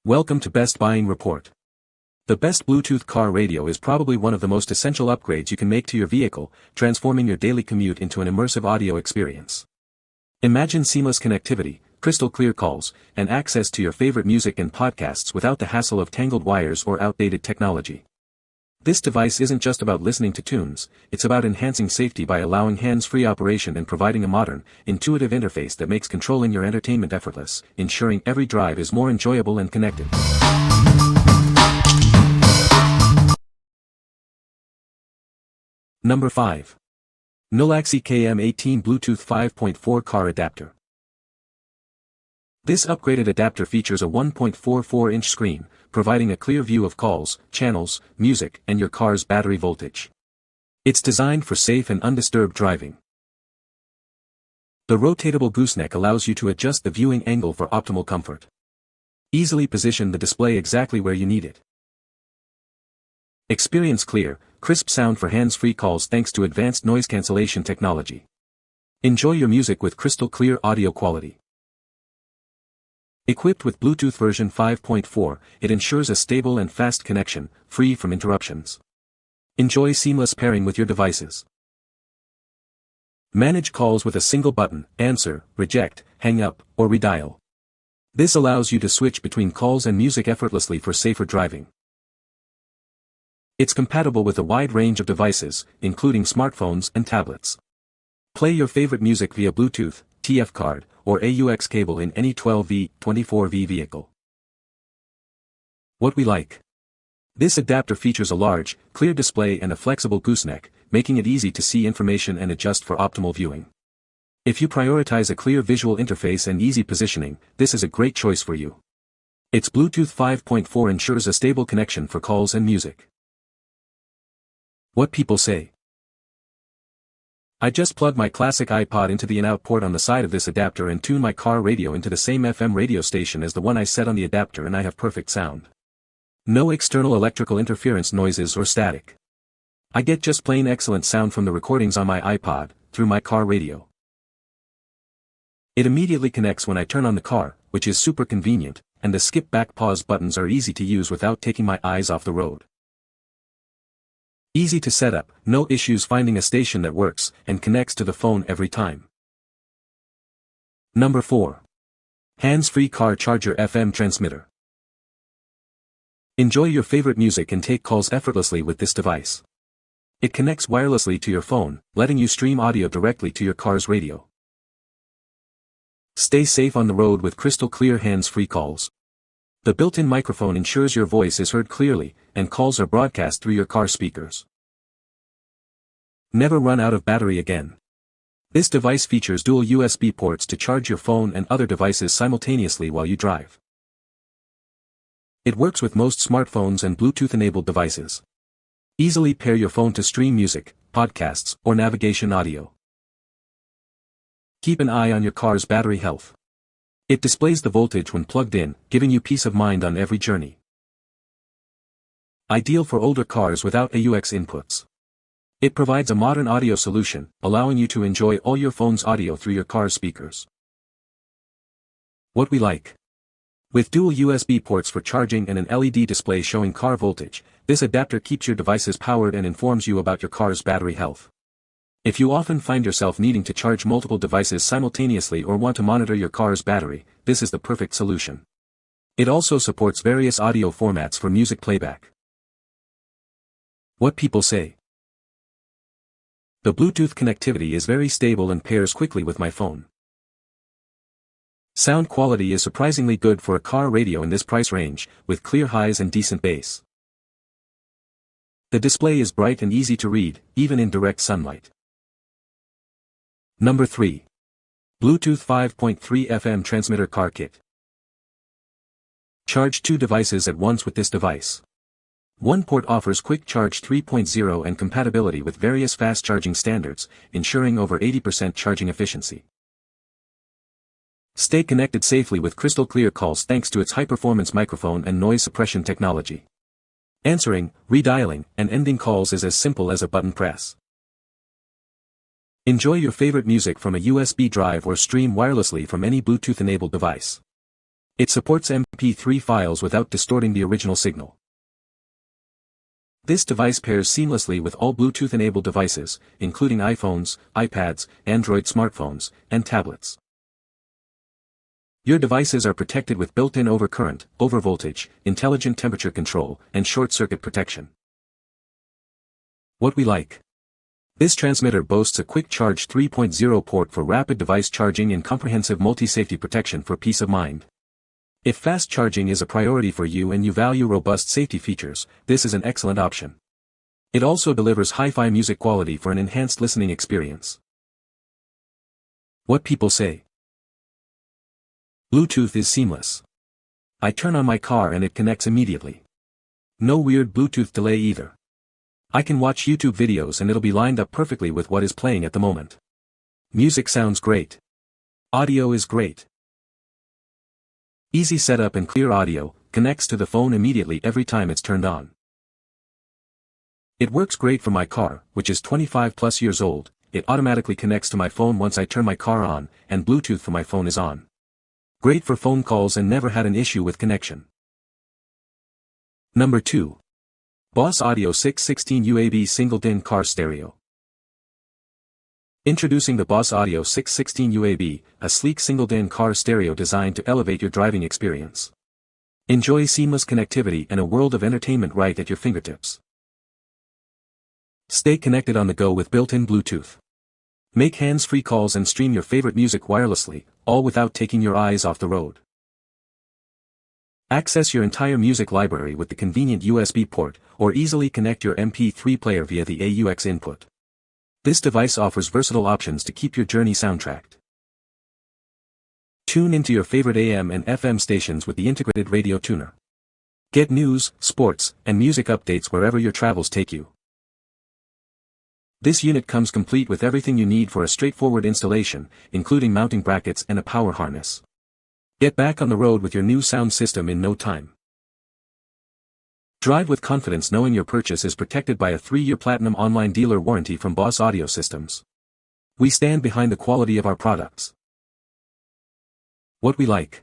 Welcome to Best Buying Report. The best Bluetooth car radio is probably one of the most essential upgrades you can make to your vehicle, transforming your daily commute into an immersive audio experience. Imagine seamless connectivity, crystal clear calls, and access to your favorite music and podcasts without the hassle of tangled wires or outdated technology. This device isn't just about listening to tunes, it's about enhancing safety by allowing hands-free operation and providing a modern, intuitive interface that makes controlling your entertainment effortless, ensuring every drive is more enjoyable and connected. Number 5. Nulaxy KM18 Bluetooth 5.4 Car Adapter. This upgraded adapter features a 1.44-inch screen, providing a clear view of calls, channels, music, and your car's battery voltage. It's designed for safe and undisturbed driving. The rotatable gooseneck allows you to adjust the viewing angle for optimal comfort. Easily position the display exactly where you need it. Experience clear, crisp sound for hands-free calls thanks to advanced noise cancellation technology. Enjoy your music with crystal clear audio quality. Equipped with Bluetooth version 5.4, it ensures a stable and fast connection, free from interruptions. Enjoy seamless pairing with your devices. Manage calls with a single button: answer, reject, hang up, or redial. This allows you to switch between calls and music effortlessly for safer driving. It's compatible with a wide range of devices, including smartphones and tablets. Play your favorite music via Bluetooth, TF card, or AUX cable in any 12V, 24V vehicle. What we like. This adapter features a large, clear display and a flexible gooseneck, making it easy to see information and adjust for optimal viewing. If you prioritize a clear visual interface and easy positioning, this is a great choice for you. Its Bluetooth 5.4 ensures a stable connection for calls and music. What people say. I just plug my classic iPod into the in-out port on the side of this adapter and tune my car radio into the same FM radio station as the one I set on the adapter, and I have perfect sound. No external electrical interference noises or static. I get just plain excellent sound from the recordings on my iPod, through my car radio. It immediately connects when I turn on the car, which is super convenient, and the skip back pause buttons are easy to use without taking my eyes off the road. Easy to set up, no issues finding a station that works and connects to the phone every time. Number 4. Handsfree Car Charger FM Transmitter. Enjoy your favorite music and take calls effortlessly with this device. It connects wirelessly to your phone, letting you stream audio directly to your car's radio. Stay safe on the road with crystal clear hands-free calls. The built-in microphone ensures your voice is heard clearly, and calls are broadcast through your car speakers. Never run out of battery again. This device features dual USB ports to charge your phone and other devices simultaneously while you drive. It works with most smartphones and Bluetooth-enabled devices. Easily pair your phone to stream music, podcasts, or navigation audio. Keep an eye on your car's battery health. It displays the voltage when plugged in, giving you peace of mind on every journey. Ideal for older cars without AUX inputs. It provides a modern audio solution, allowing you to enjoy all your phone's audio through your car's speakers. What we like. With dual USB ports for charging and an LED display showing car voltage, this adapter keeps your devices powered and informs you about your car's battery health. If you often find yourself needing to charge multiple devices simultaneously or want to monitor your car's battery, this is the perfect solution. It also supports various audio formats for music playback. What people say. The Bluetooth connectivity is very stable and pairs quickly with my phone. Sound quality is surprisingly good for a car radio in this price range, with clear highs and decent bass. The display is bright and easy to read, even in direct sunlight. Number 3. Bluetooth 5.3 FM Transmitter Car Kit. Charge 2 devices at once with this device. One port offers Quick Charge 3.0 and compatibility with various fast charging standards, ensuring over 80% charging efficiency. Stay connected safely with crystal clear calls thanks to its high-performance microphone and noise suppression technology. Answering, redialing, and ending calls is as simple as a button press. Enjoy your favorite music from a USB drive or stream wirelessly from any Bluetooth-enabled device. It supports MP3 files without distorting the original signal. This device pairs seamlessly with all Bluetooth-enabled devices, including iPhones, iPads, Android smartphones, and tablets. Your devices are protected with built-in overcurrent, overvoltage, intelligent temperature control, and short-circuit protection. What we like. This transmitter boasts a quick charge 3.0 port for rapid device charging and comprehensive multi-safety protection for peace of mind. If fast charging is a priority for you and you value robust safety features, this is an excellent option. It also delivers hi-fi music quality for an enhanced listening experience. What people say. Bluetooth is seamless. I turn on my car and it connects immediately. No weird Bluetooth delay either. I can watch YouTube videos and it'll be lined up perfectly with what is playing at the moment. Music sounds great. Audio is great. Easy setup and clear audio, connects to the phone immediately every time it's turned on. It works great for my car, which is 25 plus years old. It automatically connects to my phone once I turn my car on, and Bluetooth for my phone is on. Great for phone calls and never had an issue with connection. Number 2. Boss Audio 616 UAB Single DIN Car Stereo. Introducing the Boss Audio 616 UAB, a sleek single-DIN car stereo designed to elevate your driving experience. Enjoy seamless connectivity and a world of entertainment right at your fingertips. Stay connected on the go with built-in Bluetooth. Make hands-free calls and stream your favorite music wirelessly, all without taking your eyes off the road. Access your entire music library with the convenient USB port, or easily connect your MP3 player via the AUX input. This device offers versatile options to keep your journey soundtracked. Tune into your favorite AM and FM stations with the integrated radio tuner. Get news, sports, and music updates wherever your travels take you. This unit comes complete with everything you need for a straightforward installation, including mounting brackets and a power harness. Get back on the road with your new sound system in no time. Drive with confidence knowing your purchase is protected by a 3-year platinum online dealer warranty from Boss Audio Systems. We stand behind the quality of our products. What we like.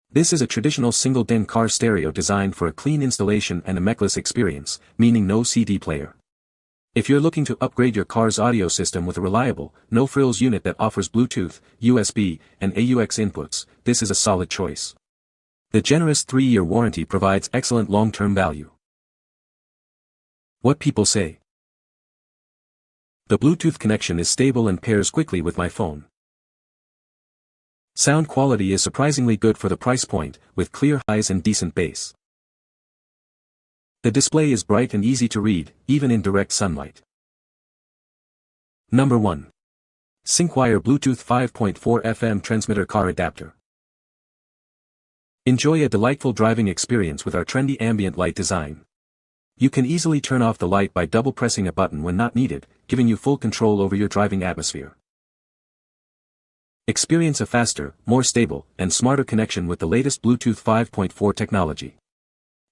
This is a traditional single-DIN car stereo designed for a clean installation and a mechless experience, meaning no CD player. If you're looking to upgrade your car's audio system with a reliable, no-frills unit that offers Bluetooth, USB, and AUX inputs, this is a solid choice. The generous 3-year warranty provides excellent long-term value. What people say. The Bluetooth connection is stable and pairs quickly with my phone. Sound quality is surprisingly good for the price point, with clear highs and decent bass. The display is bright and easy to read, even in direct sunlight. Number 1. Syncwire Bluetooth 5.4 FM Transmitter Car Adapter. Enjoy a delightful driving experience with our trendy ambient light design. You can easily turn off the light by double-pressing a button when not needed, giving you full control over your driving atmosphere. Experience a faster, more stable, and smarter connection with the latest Bluetooth 5.4 technology.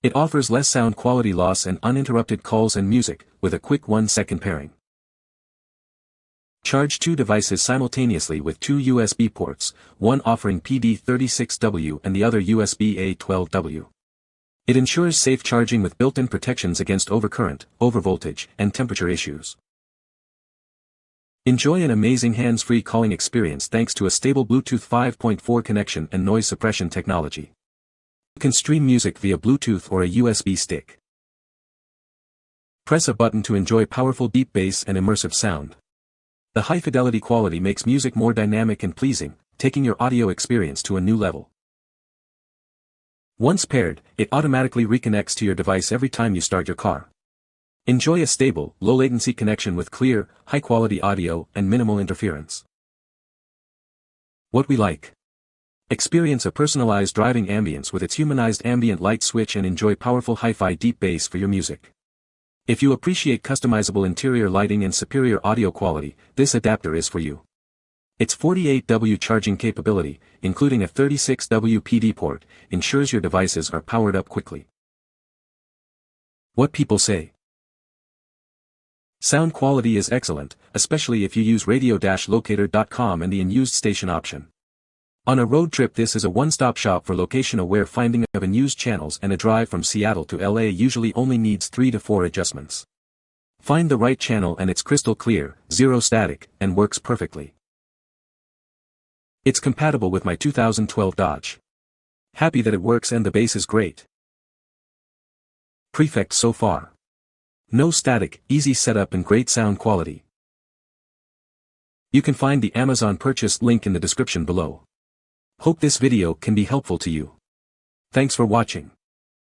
It offers less sound quality loss and uninterrupted calls and music, with a quick 1-second pairing. Charge 2 devices simultaneously with 2 USB ports, one offering PD36W and the other USB A12W. It ensures safe charging with built-in protections against overcurrent, overvoltage, and temperature issues. Enjoy an amazing hands-free calling experience thanks to a stable Bluetooth 5.4 connection and noise suppression technology. You can stream music via Bluetooth or a USB stick. Press a button to enjoy powerful deep bass and immersive sound. The high-fidelity quality makes music more dynamic and pleasing, taking your audio experience to a new level. Once paired, it automatically reconnects to your device every time you start your car. Enjoy a stable, low-latency connection with clear, high-quality audio and minimal interference. What we like. Experience a personalized driving ambience with its humanized ambient light switch and enjoy powerful hi-fi deep bass for your music. If you appreciate customizable interior lighting and superior audio quality, this adapter is for you. Its 48W charging capability, including a 36W PD port, ensures your devices are powered up quickly. What people say. Sound quality is excellent, especially if you use radio-locator.com and the unused station option. On a road trip, this is a one-stop shop for location-aware finding of unused channels, and a drive from Seattle to LA usually only needs 3 to 4 adjustments. Find the right channel and it's crystal clear, zero static, and works perfectly. It's compatible with my 2012 Dodge. Happy that it works and the bass is great. Prefect so far. No static, easy setup and great sound quality. You can find the Amazon purchase link in the description below. Hope this video can be helpful to you. Thanks for watching.